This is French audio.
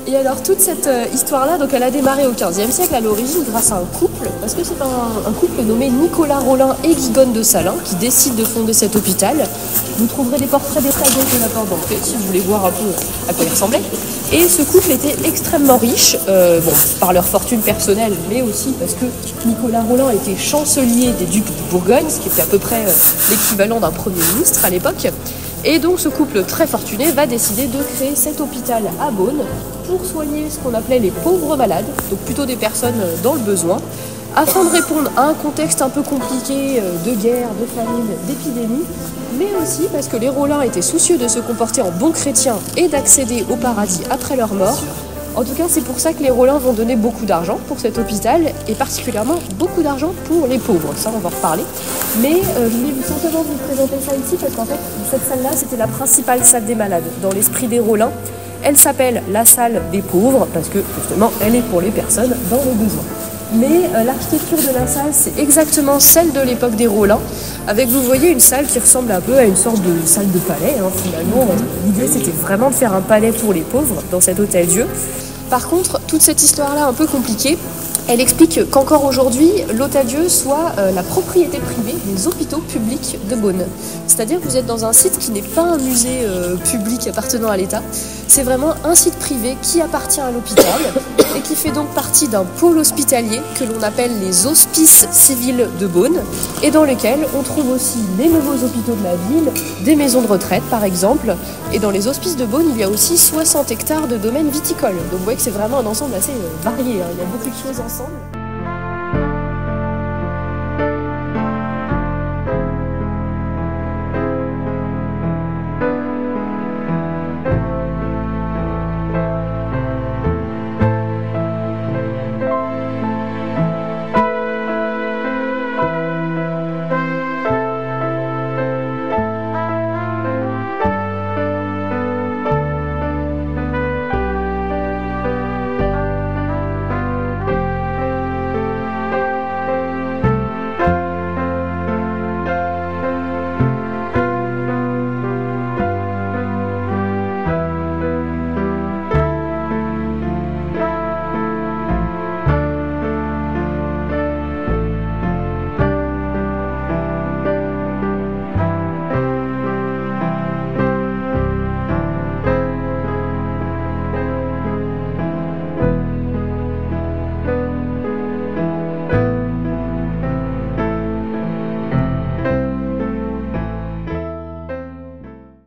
Et alors toute cette histoire-là, donc elle a démarré au XVe siècle à l'origine grâce à un couple, parce que c'est un couple nommé Nicolas Rolin et Guigonne de Salins qui décide de fonder cet hôpital. Vous trouverez des portraits détaillés de la porte d'entrée si vous voulez voir un peu à quoi il ressemblait. Et ce couple était extrêmement riche, par leur fortune personnelle, mais aussi parce que Nicolas Rolin était chancelier des ducs de Bourgogne, ce qui était à peu près l'équivalent d'un premier ministre à l'époque. Et donc ce couple très fortuné va décider de créer cet hôpital à Beaune pour soigner ce qu'on appelait les pauvres malades, donc plutôt des personnes dans le besoin, afin de répondre à un contexte un peu compliqué de guerre, de famine, d'épidémie, mais aussi parce que les Rolins étaient soucieux de se comporter en bons chrétiens et d'accéder au paradis après leur mort. En tout cas, c'est pour ça que les Rolins vont donner beaucoup d'argent pour cet hôpital, et particulièrement beaucoup d'argent pour les pauvres, ça on va en reparler. Mais je voulais simplement vous présenter ça ici, parce qu'en fait, cette salle-là, c'était la principale salle des malades, dans l'esprit des Rolins. Elle s'appelle la salle des pauvres, parce que justement, elle est pour les personnes dans le besoin. Mais l'architecture de la salle, c'est exactement celle de l'époque des Rolins, avec, vous voyez, une salle qui ressemble un peu à une sorte de salle de palais. Finalement, l'idée, c'était vraiment de faire un palais pour les pauvres dans cet hôtel-Dieu. Par contre, toute cette histoire-là un peu compliquée, elle explique qu'encore aujourd'hui, l'Hôtel-Dieu soit la propriété privée des hôpitaux publics de Beaune. C'est-à-dire que vous êtes dans un site qui n'est pas un musée public appartenant à l'État, c'est vraiment un site privé qui appartient à l'hôpital et qui fait donc partie d'un pôle hospitalier que l'on appelle les hospices civils de Beaune, et dans lequel on trouve aussi les nouveaux hôpitaux de la ville, des maisons de retraite par exemple, et dans les hospices de Beaune, il y a aussi 60 hectares de domaines viticoles. Donc vous voyez que c'est vraiment un ensemble assez varié, il y a beaucoup de choses ensemble.